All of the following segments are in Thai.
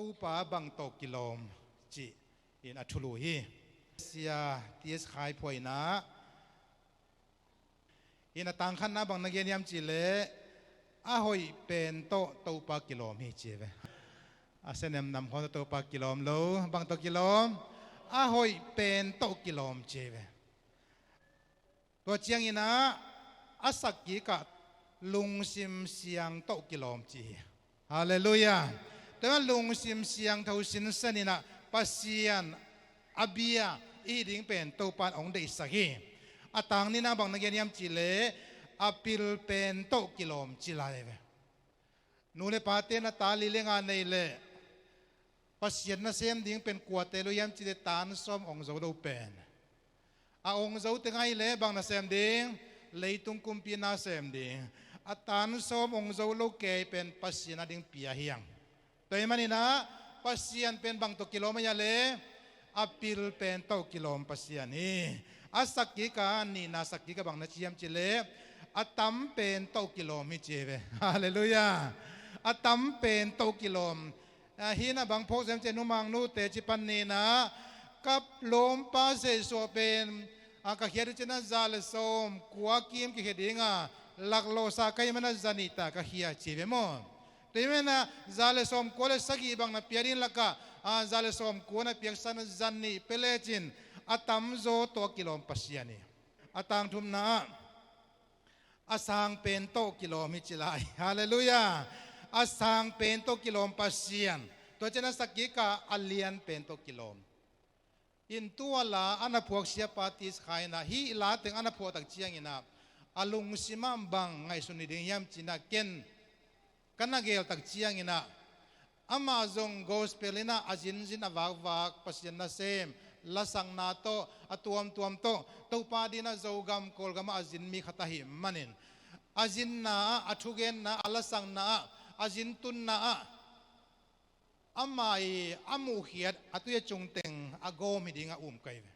ตัวป่าบังโตกิโลมจีอินอัทุลุฮีเสียที่สขายพวยนะอินตังขันนะบังนักเรียนยามจีเลอาหอยเป็นโตตัวป่ากิโลมฮีจีเวอาเซนนำคนตัวป่ากิโลมโลบังโตกิโลมอาหอยเป็นโตกิโลมจีเวตัวเจียงอินะอาศักกิกะลุงซิมเสียงโตกิโลมจีฮาเลลูยาแต่ว่าลุงซิมเสียงเท่าสินสนินะปัสยานอาเบียอีดิ่งเป็นตัวปานองเดสักีอาตังนี่นะบางนักเรียนยามจิเลอาปิลเป็นโตกิโลมจิลาเลเวนูเลปาเตนะตาลิเลงานในเลปัสยานนะเซมดิ่งเป็นกัวเตลุยามจิเลตานซ้อมองเจ้าดูเป็นอาองเจ้าตึงไงเลบางนะเซมดิ่งเลยตุงคุมปีนาเซมดิ่งอาตานซ้อมองเจ้าลูกเกยเป็นปัสยานดิ่งปียเฮียงตัวมันนี่นะปัสยานเป็นบางตัวกิโลไม่ยาเลอาปิลเป็นตัวกิโลปัสยานี่อาสักกิกานี่นาสักกิกาบางนัชยามจิเลอาตัมเป็นตัวกิโลมิเจเวฮาเลลูยาอาตัมเป็นตัวกิโลฮีนะบางพวกเซมเจนุมังนูเตจิปันนีนะกับลมปาเสโซเป็นอากาเขียนจินะซาเลโซมกัวกิมกิเฮดิงาลักโลซาไกมันซานิตากะเฮียจิเวมอนแต่เมื่อนะซาเลโซมกัวเลสกีบางนับเปียรินลักกะซาเลโซมกัวนับเปียกสันจันนี่เปเลจินอาตัมโซตัวกิโลปัสยานีอาตังทุมนะอาสังเป็นโตกิโลมิจิลายฮาเลลูยาอาสังเป็นโตกิโลปัสยานตัวเจนะสกิกาอัลเลียนเป็นโตกิโลอินตัวละอันพวกเสียปาติสขายนะฮีลาถึงอันพวกตักเจียงอินะอาลุงสิมัมบังไงสุนิดิยามจินะเกนกันนักเกลตักเจียงอินะอามาซงโกสเปลินะอาจินจินอวากวากปัสยานะเซมละสังนาโตอตัวมตัวมโตตัวปาดีนะโจกามโกลกามอาจินมีขตาหิมันินอาจินนาอัทุเกนนาอละสังนาอาจินตุนนาอามาอามูเขียดอตุยจงเต็งอโกมิดิงาไกเว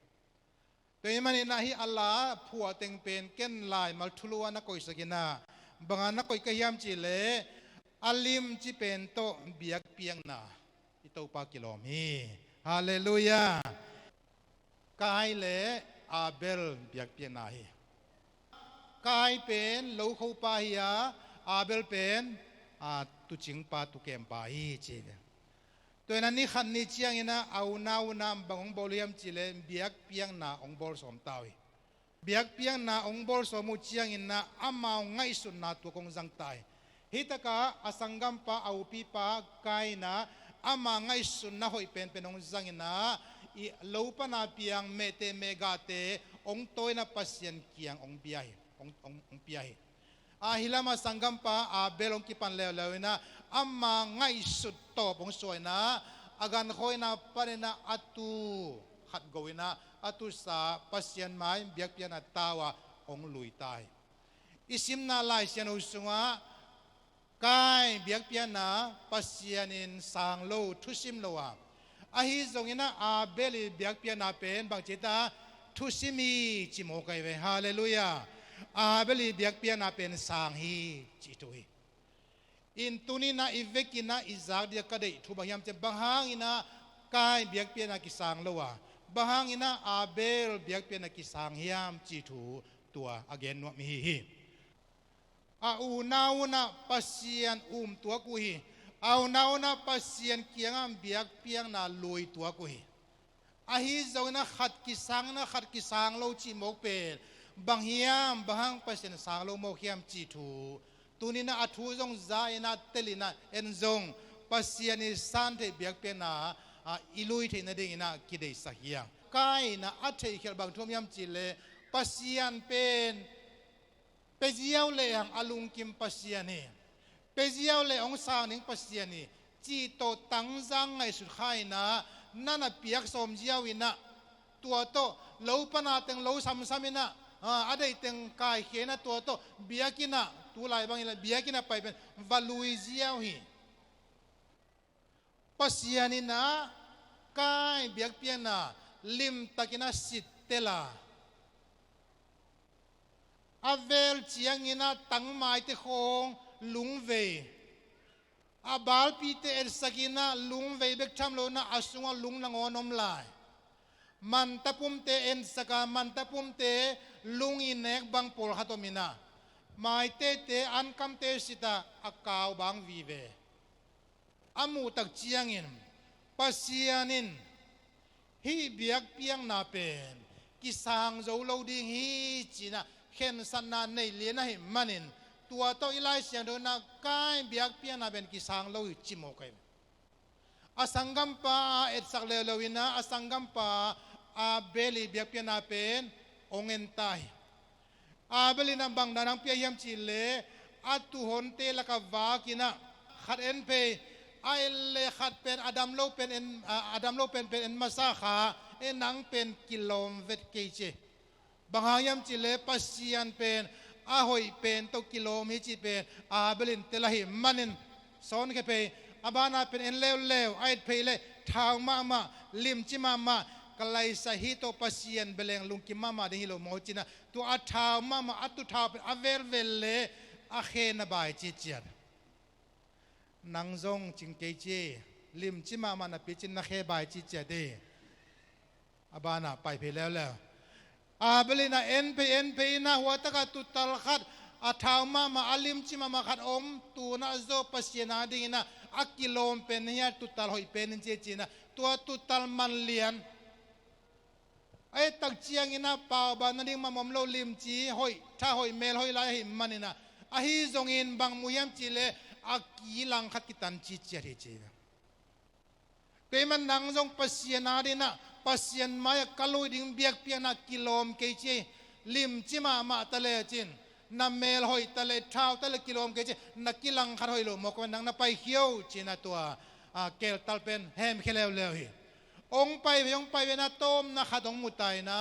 ตัวมันนี่นะฮีอัลลาห์ผัวเต็งเป็นเก้นลายมัลทุลวานะกอยสกินาบางอันนะกอยกะยามจิเลอัลลิมจิเป็นโตเบียกเปียงนาอิโตปากิโลมีฮาเลลูยากายเลอาเบลเบียกเปียงนาฮีกายเป็นโลคูปาฮียาอาเบลเป็นตุจิงปาตุเกมปาฮีจีเวตัวนั้นนี่ขันนี่เชียงนะเอาหน้าวนามบางองบอลยามจิเลเบียกเปียงนาองบอลสมตาวีเบียกเปียงนาองบอลสมุเชียงนะอามาไงสุนนาตัวกงจังตายฮิตกะอสังกัมปะเอาปีปะกายนะอามาไงสุนนะหอยเป็นองจังนะอีลูปนาเปียงเมเตเมกาเตองตัวนะปัสยันเกียงองเปียองเปียฮิลามาสังกัมปะอาเบลองกิปันเลวนะอามาไงสุดโตปงสวยนะอาการคอยนะปะเนนะอัตุขัดกวินะอัตุสาปัสยันไม้เบียกเปียนะตาวะองลุยตายอิสิมนาลายเสียนอุสงะกายเบียกเปียนะปัสยันินสังโลทุสิมโลวะอาฮิจงนะอาเบลีเบียกเปียนะเป็นบางจิตาทุสิมีจิโมกัยเวฮาเลลูยาอาเบลีเบียกเปียนะเป็นสังฮีจิตุยอินตุนีนะอิเวกินะอิซากเดียกระเดทุบางยามจะบางหางอินะกายเบียกเปียนะกิสังโลวะบางหางอินะอาเบลเบียกเปียนะกิสังฮิยามจิตุตัวอเกนวะมีฮีอาอูนาวนะปัสยันตัวกุยเอานาวนะปัสยันเกียงเบียกเปียงนะลุยตัวกุยอาฮิจงนะขัดกิสังโลจิโมกเปบางเฮียมบางปัสยันสังโลโมกเฮียมจิตูตุนีนะอัทุจงใจนะเตลินะเอ็นจงปัสยันนิสันเทเบียกเปียนะอิลุยเทนเดงนะกิเดสักยางกายนะอัฐิเขลบางทุ่มยามจิเลปัสยันเป็นเปเจียวเลยอังอลุงกิมปัสยานีเปเจียวเลยองสางนิงปัสยานีจีโตตั้งจังไงสุดท้ายนะนั่นน่ะเปียกสมเจียวอินะตัวโตเล้าปนาเต็งเล้าซ้ำๆอินะอะไรเต็งกายเขนะตัวโตเบียกินะตัวลายบางอินะเบียกินะไปเป็นวาลุยเจียวฮีปัสยานีนะกายเบียกเปียนะลิมตะกินะสิทเตลาอาเวลเจียงอินะตั้งไม้ที่คงลุงเว abal pite el sakina lung veibek tham lo na asunga lung nangonom lai man tapum te en saka man tapum te lung inek bang pol hatomina mai te an kam te sita akaw bang vive amu tak chiangin pasianin hi biak piang na pen kisang zo lo ding hi china khen san na nei le na hi manin tua to ilai siang do na kai biak piang na ben kisang lo chimo kai asangam pa et sak le lowina asangam pa a beli biak piang na pen ongen tai a beli na bang danang pia yam chile atu hon te la ka va kina khat en pe ai le khat pen adam lo pen en masakha enang pen kilom vet keche bangayam chile pasian pen a hoi pen to kilom hi chi pen a belin telahi manin son ke pe abana pen en lew ai pe le thang ma lim chi ma kalai sahi to pasian beleng lungki mama de hilo mo china tu a thang ma atu thang pen aver velle a khe na bai chi chian nang zong ching ke che lim chi ma na pi chin na khe bai chi che de abana pai peแล้วabelina en pe na huwa taka tutal khat a thau ma alim chi ma khat om tu na zo pasiana ding na a kilom pen ya tutal hoi pen che china tua tutal man lian ai tak chiang ina pa ba na ding ma mom lo lim chi hoi tha hoi mel hoi lai hi manina a hi zong in bang muyam chi le a ki lang khat kitan chi che pe man nang zong pasiana ding na pasian maya kaloi ding biak piana kilom keche lim chima ma tale chin na mel hoi tale thau tale kilom keche na kilang khat hoi lo mok nang na pai hiau china tua kel talpen hem khelew lew hi ong pai na tom na khatong mutai na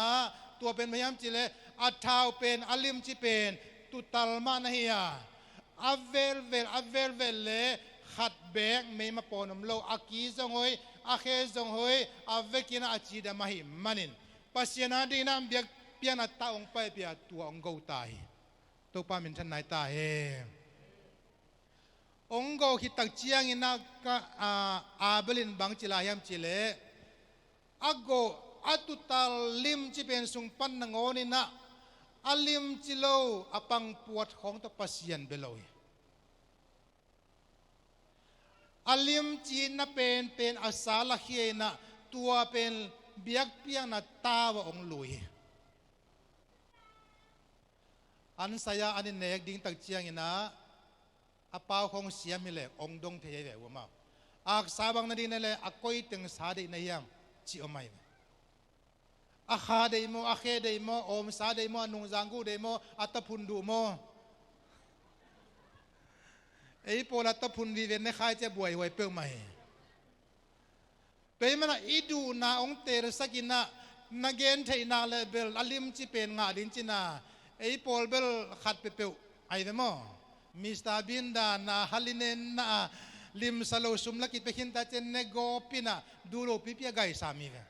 tua pen mayam chile a thau pen alim chi pen tu talma na hiya aver le khat bek me ma ponom lo aki zong hoi a khe zong hoi a vekina a chi da mahi manin pasiana dinam biak piana ta ong pai pia tu ong go tai to pa min than nai ta he ong go hi tak chiang ina ka a belin bang chila yam chile ago atutal lim chi pen sung pan na ngoni na alim chilo apang puat khong to pasian beloi alim chi na pen asala hiena tua pen biak piang na tawa ong lui an saya anin nek ding tak chiang ina apaw khong siam mi le ong dong the ye wa ma ak sabang na din le akoi teng sa de na yang chi omai a kha de mo a khe de mo om sa de mo nung janggu de mo atapun du mo ei pola to phun vi ven ne khai che buai hoi pe mai pe mana idu na ong ter sakina na gen thei na le bel alim chi pen nga din china ei pol bel khat pe pe ai de mo mr binda na halinen na lim salo sumla ki pe hin ta chen ne go pina duro pi pia gai sami ve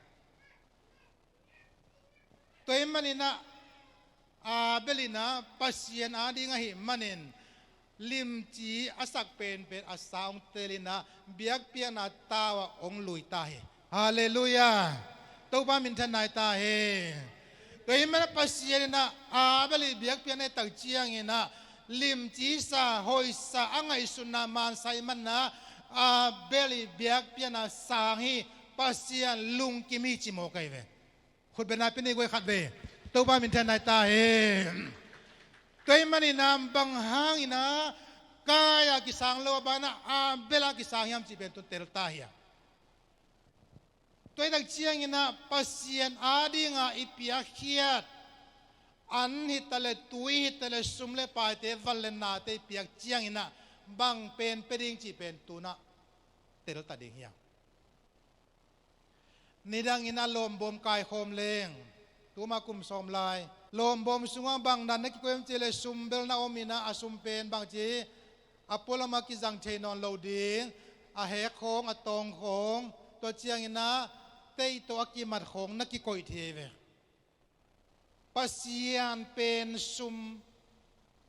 toy manina a belina pasien adi nga hi manen lim chi asak pen asaung telina biak piana tawa ong lui ta he hallelujah to ba min than nai ta he toy mana pasiena a beli biak piana tak chiang ina lim chi sa hoi sa angai sunna man sai man na a beli biak piana sang hi pasian lung kimi chi mo kai ve khut bena pini goi khat ve to ba min than nai ta he toy mani nam bang hang ina kaya kisang lo bana bela kisang yam chi ben tu tel ta hiya toy dak chiang ina pasien adi nga ipia khiat an hitale tui hitale sumle pa te valen na te piak chiang ina bang pen peding chi pen tu na tel ta ding hiya nidang ina lom bom kai khom leng tuma kum som lai lom bom sunga bang nan ki koem chele sumbel na omina asum pen bang chi apola ma ki jang the non lo ding a he khong a tong khong to chiang ina tei to aki mat khong na ki koi the ve pasian pen sum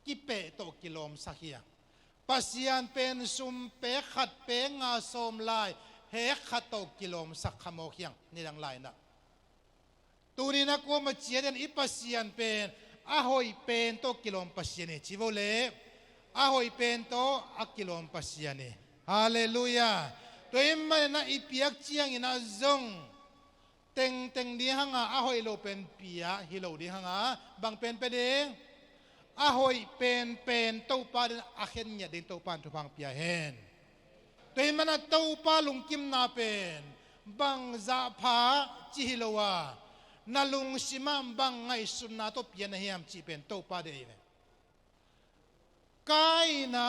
ki pe to kilom sakhia ปัสยานเป็นซุมเปขัดเปงาโสมลายเฮขัดโตกิโลมสักขโมกยังนี่ดังไรนะตัวนี้นะกูมาเจียนอีปัสยานเป็นอาหอยเป็นโตกิโลมปัสยานีชิโวเลอาหอยเป็นโตอากิโลมปัสยานีฮาเลลูยาตัวเองมันนะอีเปียกเจียงอินะจงเต็งดีฮังอาหอยโลเป็นเปียฮิโลดีฮังบางเป็นไปเองอาหอยเป็นโตปาอาเข็นเนี่ยดินโตปานทุพังเปียเห็นตัวเองมันนะโตปาลุงกิมนาเป็นบางซาพาจิฮิโลวานาลุงสิมามบังไงสุนนาโตเปียนะเฮียมจีเป็นโตปาเดย์กายนะ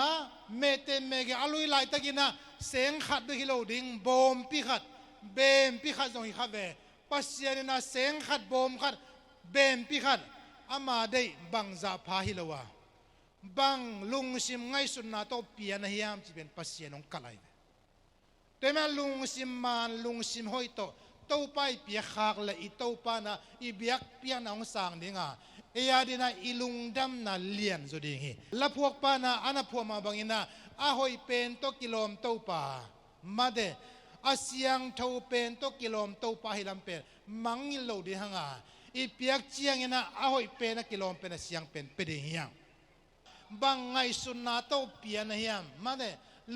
เมเตเมกอลุยไลตะกินะเสียงขัดด้วยฮิโลดิงบอมพิขัดเบมพิขัดตรงฮิขัดเวปัสยานะเสียงขัดบอมขัดเบมพิขัดอามาได้บังซาพาฮิโลวาบังลุงสิมไงสุนนาโตเปียนะเฮียมจีเป็นปัสยานงกะไลแต่แม้ลุงสิมมันลุงสิมหอยโตโตไปเปียขากเลยอีโตปานะอีเบียกเปียนองสางดิงาเอียดินะอีลุงดำนะเลียนสุดิงิละพวกปานะอันพวกมาบังอินะอาหอยเป็นโตกิโลมโตปามาเดอาเซียงเท่าเป็นโตกิโลมโตปาฮิลัมเป็นมังอิโลดิฮังอาอีเปียกเจียงอินะอาหอยเป็นนะกิโลมเป็นเสียงเป็นเปดิฮิยังบังไงสุนนาโตเปียนะฮิยมมาเด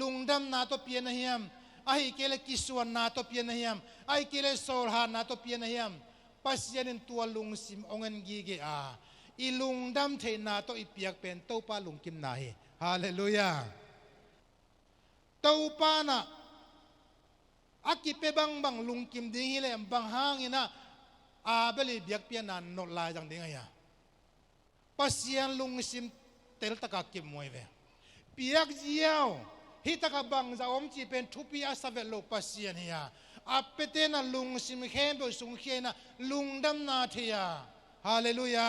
ลุงดำนาโตเปียนะฮิยมไอ้เกลกิสวนนาโตเปียนะฮิยมไอ้เกลโซลฮานาโตเปียนะฮิยมปัสยานินตัวลุงสิมองเงินกีเกอาอีลุงดำเทนาโตอีเปียกเป็นโตปาลุงกิมนาฮีฮาเลลูยาโตปานะอากิเปบังลุงกิมดิ้งฮิเลมบังฮางอินะอาเบลีเบียกเปียนันโนลายจังดิ้งไงปัสยานลุงสิมเตลตะกากิมมวยเวเปียกเจียวฮิตะกบังจะอมจีเป็นทุปีอาสเวโลปัสยานียอาเปเตนะลุงสิมเข้มไปสุงเขนะลุงดำนาเทียฮาเลลูยา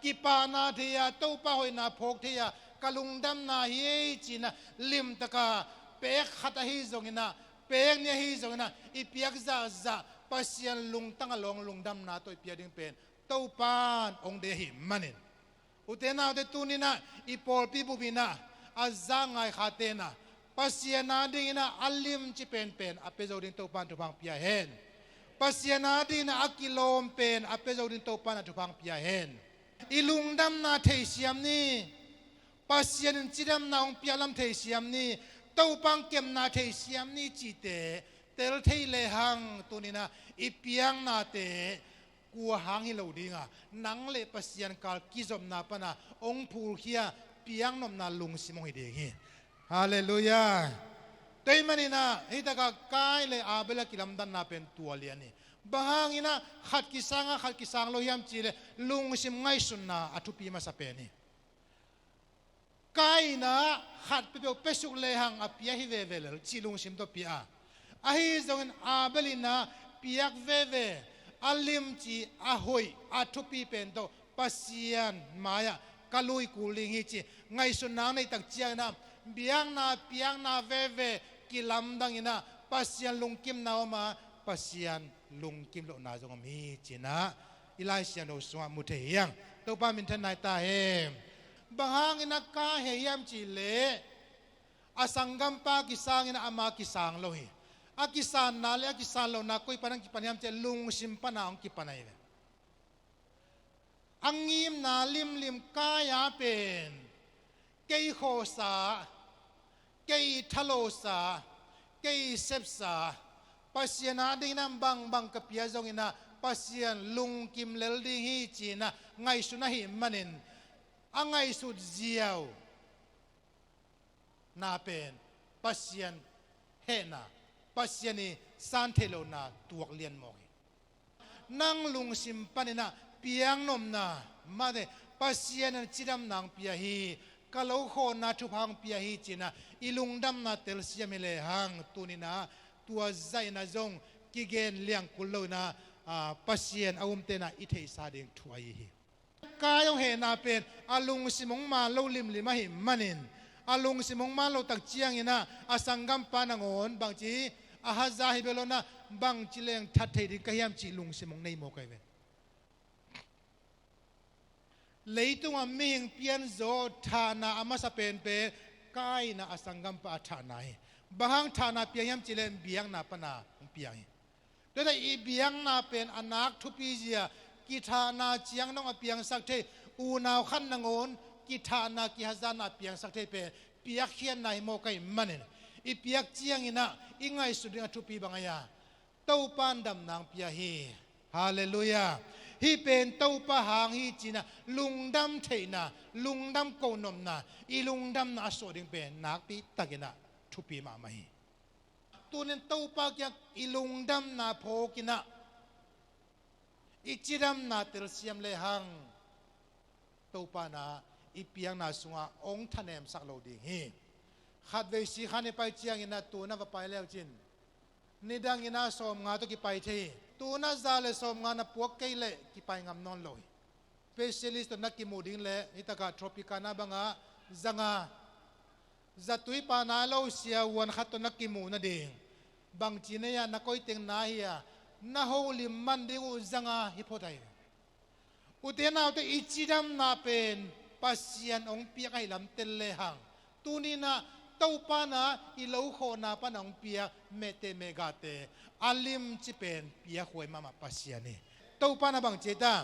กิปานาเทียโตปาหอยนาพกเทียกะลุงดำนาเฮจีนะลิมตะกาเปกขัดฮิจงนะเปกเนี่ยฮิจงนะอีเปียกจะปัสยานลุงตั้งลงลุงดำนาตัวเปียดิงเป็นโตปานองเดหิมันินอุเทนาอุเตตุนินะอีปอลปีบุบินะอาจังไงขาเตนะปัสยานาดินะอัลลิมจิเป็นอเปโซดินโตปานทุพังเปียเห็นปัสยานาดินะอักิโลมเป็นอเปโซดินโตปานทุพังเปียเห็นอีลุงดำนาเทเซียมนี่ปัสยานินจิดำนาองเปียลำเทเซียมนี่โตปังเก็มนาเทเซียมนี่จิเตเตลเทเลหังตัวนี้นะอีเปียงนาเตกัวหางฮิโลดิงะนังเลปัสยานกาลกิจอมนาปนะองพูลเคียเปียงนมนาลุงสิมงฮิเดงิฮาเลลูยาเตยมันนี่นะฮิตากากายเลอาเบลกิลัมดันนาเป็นตัวเลียนี่บางอินะขัดกิสังโลยามจีเลลุงสิมไงสุนนาอทุปีมาสเปนี่กายนะขัดเปเปเปสุกเลหังอเปียฮิเวเวลจีลุงสิมตัวเปียอาฮิจงอาเบลินะเปียกเวเวอัลลิมจีอาหอยอาทุปีเป็นโตปัสยานมายะกะลุยกูลิงฮิจีไงสุนนาในตักเจียนะเบียงนาเปียงนาเวเวกิลัมดังอินะปัสยานลุงกิมนาอมาปัสยานลุงกิมโลนาจงมีจีนะอิไลเซียนโอสวามุเทียงตัวป้ามินทนายตาเฮมบางอินะกาเฮียมจีเลอสังกัมปากิสังอินะอามากิสังโลหิอากิสานนาเลอากิสานโลนาคุยปนังกิปันยามเจลุงสิมปนาองกิปันายเวอังยิมนาลิมกายาเป็นเกยโคสาเกยทะโลสาเกยเซปสาปัสยานาดินัมบังกับเปียจงอินะปัสยานลุงกิมเลลดิฮิจีนะไงสุนะฮิมันินอังไงสุดเจียวนาเป็นปัสยานเฮนาปัสยานีสันเทโลนาตัวเลียนมองนั่งลุงสิมปันนะเปียงนมนามาเดปัสยานีจิดำนางเปียฮีกะโลโคนาทุพังเปียฮีจีนะอีลุงดำนาเตลเซียมิเลหังตุนินะตัวใจนะจงกิเกนเลี้ยงกุลโลนาปัสยานอาวุมเตนะอิเทสาเดงถวยฮีกายองเฮนาเป็นอาลุงสิมงมาโลลิมลิมาหิมันินอาลุงสิมงมาโลตักเจียงอินะอาสังกัมปานงอนบางจีอาฮาซาฮิเบโลนะบางจิเลงทัดเทดิกะยามจิลุงสิมงในโมกไอเวเลยตัวมิงเปียนโซทานาอามาสเปนเป ใกล้นะอสังกัมปะฐานไหนบางฐานะเปียงยำจิเลนเบียงนาปนาเปียงโดยแต่อีเบียงนาเป็นอนักทุปีเจียกิธานาเจียงน้องเปียงสักเทอูนาวขันนงอนกิธานากิฮัจานาเปียงสักเทเป็นเปียกเขียนในโมกัยมันเนอีเปียกเจียงอินะอิงไงสุดงทุปีบางอย่างเต้าปานดำนางเปียฮีฮาเลลูยาฮีเป็นเต้าปะหางฮีจีนะลุงดำเทนะลุงดำโกนมนะอีลุงดำนะสุดิงเป็นนักปีตะกินะทุปีมาไม่ตัวนั้นเต้าปะกี้อีลุงดำนะโพกินะอีจีดำนะเตลเซียมเลหังเต้าปานะอีเปียงนาสุงาองค์ทนเอมสักโลดิ่งฮีขัดเวสีขันไปเจียงอินะตัวนั้นก็ไปแล้วจินนิดังอินะสมงาตุกิไปทีตัวนั้นซาเลสมงานะพวกเกลกิไปงำนอนลอยเปเชียลิสต์นักกิมูดิ่งเล่อิตากาทรอปิกานาบังอาจังอาจัตุยปานาโลเซียวันขัดตัวนักกิมูนาดิ่งบางจีเนียนักอยติงนาฮียนาโฮลิมันดิ่งอุจังอาฮิปโปไตอุเทนาอุเตอิจิดัมนาเป็นปัสยันองเปียกไอลำเตลเลหังตูนีนาเต้าปานาอิโลโคนาปานองเปียเมเตเมกาเตอาลิมจิเป็นเปียหวยมาปัสยันนี่เต้าปานาบางเจตา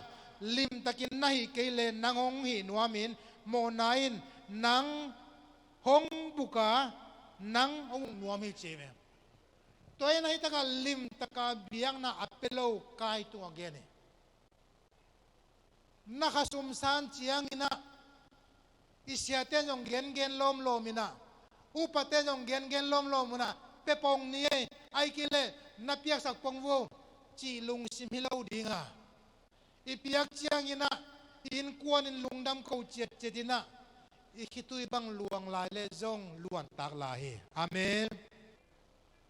ลิมตะกินนาฮิเกเลนนางองหินัวมินโมนาอินนางฮงบุกานางองนัวมิเจเมตัวนั้นตะกาลิมตะกาเบียงนาอัปเปโลกายตัวเกเนนักสุมสานเจียงอินะอิเสียเตนองเกนเกนลมลมินะอุปเตนองเกนเกนลมลมนะเปปงนี้ไอกิเลนับเปียกสักปงวูจีลุงสิมิโลดิงาอีเปียกเจียงอินะอินกวนอินลุงดำเขาเจ็ดเจ็ดินะอีคิตุยบังลวงลายเลจงล้วนตากลายอาเมน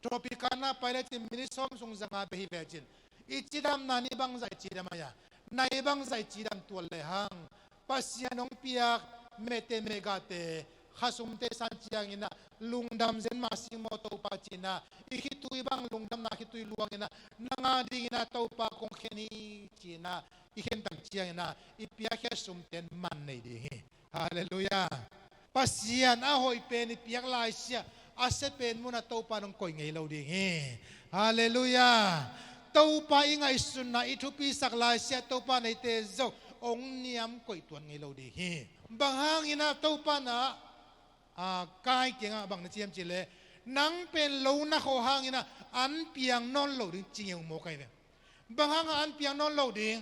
ทรอปิกานาไปเลยที่มินิสอมสงสังอาเบฮิเบจินอีจีดำนานิบังใจจีดามายานายบังใจจีดำตัวเลหังปัสยานองเปียกเมเตเมกาเตข้าสมเตสันจียงอินะลุงดำเซนมาสิงโมโตปาจินะอีคิตุยบังลุงดำนาคิตุยลวงอินะนางาดิอินะโตปาคงเขนีจีนะอีเข็นตังจียงอินะอีเปียกแค่สมเตนมันในดีฮาเลลูยาปัสยานอาหอยเป็นอีเปียกลายเสียอาเซเป็นมุนาโตปานองก่อยไงเราดีฮาเลลูยาโตปาอิงไอสุนนะอิทุปีสักลายเสียโตปาในเตจกองเนียมก่อยตัวไงเราดีบางห้างอินะโตปานะกายเกียงบางนเจียมจิเลนังเป็นโลนักเขาห้างอินะอันเปียงนอนโลดึงจริงอย่างโมกัยเลยบางห้างอันเปียงนอนโลดึง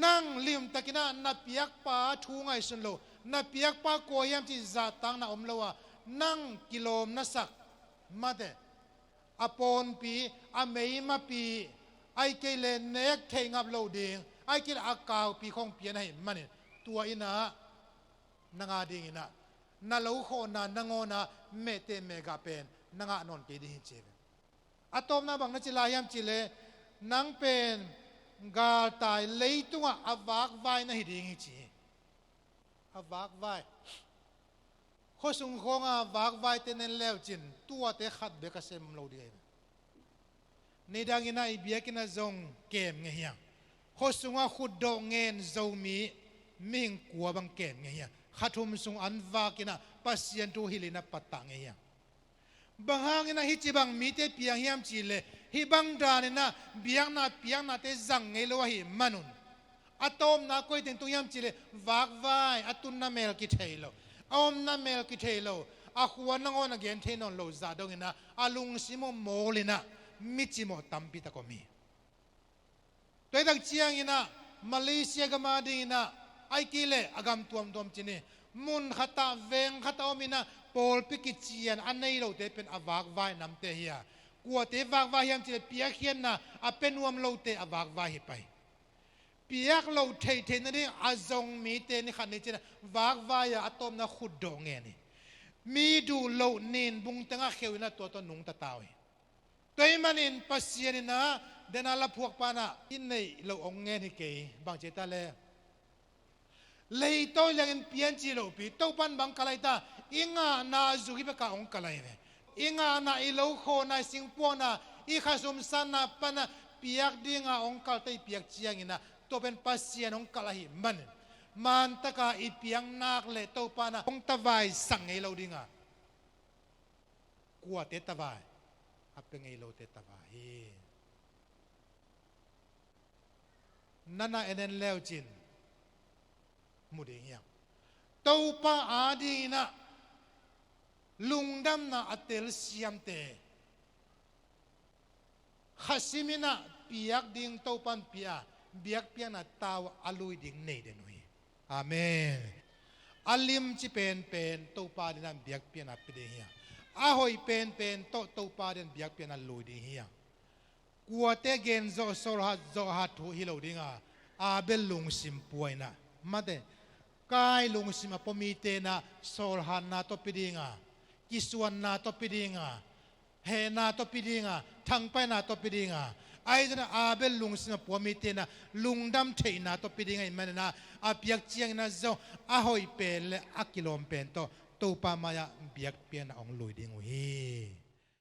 นั่งลิมตะกินะนับเปียกป้าทูไงสุนโลนับเปียกป้าโกยามจิจัดตังนะอมโลวะนั่งกิโลมนัสักมาเดอปอนปีอเมยมาปีไอเกเลเนกเทงับโลดึงไอเกลอากาวปีของเปียนให้มันตัวอินะนางาดิงอินะนาลูโคนานังโอนาเมเตเมกาเป็นนางานนเกดิหิเจเบอะตอมนาบังนจิลายามจิเลนังเป็นกาตายเลยตัวอวากไวนะฮิดิงจิอวากไวข้อสุงคงอวากไวเตนันเลวจินตัวเตขัดเบกเซมโลดีในดังอินะอิเบียกินะจงเกมเงียข้อสุงขุดดงเงินโจมีมิ่งกัวบังเกมเงียขัดทุมสุงอันวากินะปัสยันตูฮิลินะปัตตังเงียบางหางอินะฮิจิบังมีเตเปียงเฮียมจิเลฮิบังดานินะเบียงนาเตจังเงลวะฮิมันุนอะตอมนาโกยเต็งตุยามจิเลวากไวอะตุนนาเมลกิเทโลอมนาเมลกิเทโลอะขวานงอนเกนเทนอนโลซาดงอินะอะลุงซิโมโมลินะมิจิโมตัมปิตะโกมีตัวดักเชียงอินะมาเลเซียกมาดีอินะไอกิเลอากามตัวมจินีมุนขัตาเวงขัตาอมินะปอลปิกิเชียนอันนี้เราเตเป็นอวากไวน้ำเทียกลัวเตวากไวยังจะเปียกเขียนนะอเป็นวมเราเตอวากไวไปเปียกเราเทนั่นเองอาจงมีเตนี่ขันนี้จะวากไวอะตอมนะขุดดงเงี้ยนี่มีดูเราเนินบุงตังอาเขวินะตัวนุ่งตะตาวตัวมันอินปัสยานินะเดนอาลพวกปานะอินในเราองเงี้ยนี่เกยบางเจตาเลเลยตัวยังเปลี่ยนจีโรปีตัวปันบางกลายตาอิงานาจุกิเปกาองกลายเวอิงานาอิโลโคนาสิงปวนาอิข้าสมสันนาปนาเปียกดิ่งาองกลายเปียกเจียงอินะตัวเป็นปัสยานองกลายมัน มันตะกาอีเปียงนักเลยตัวปานะคงตะไวสั่งไงเราดิงะกลัวเตตะไวอับเป็นไงเราเตตะไวนั่นน่ะเอ็นแล้วจินมุดเหียงตัวปาอาดีนะลุงดำนะอัตเตลเซียมเตข้าสิมินะเปียกดิ่งตัวปันเปียเบียกเปียนะตาวอลุยดิ่งเนเดนุยอาเมนอัลลิมจิเป็นตัวปาดินันเบียกเปียนะเปเดียอาหอยเป็นตัวปาดินเบียกเปียนะลุยดิ่งเฮียกัวเตเกนโซโซฮัดทูฮิโลดิ่งอาเบลลุงซิมป่วยนะมาเดกายลุงซิมปมีเตนะโซลฮันนาตัวเปดีงากิสวนนาตัวเปดีงาเฮนาตัวเปดีงาทั้งไปนาตัวเปดีงาไอ้เจ้าอาเบลลุงสินะปัวมีเตนะลุงดำเทนะตัวปีดิ่งไอ้มันนะอาเปียกเจียงนะเจ้าอาหอยเป็นและอากิโลมเป็นตัวปามายาเปียกเปียนะองลุยดิ่งหูฮี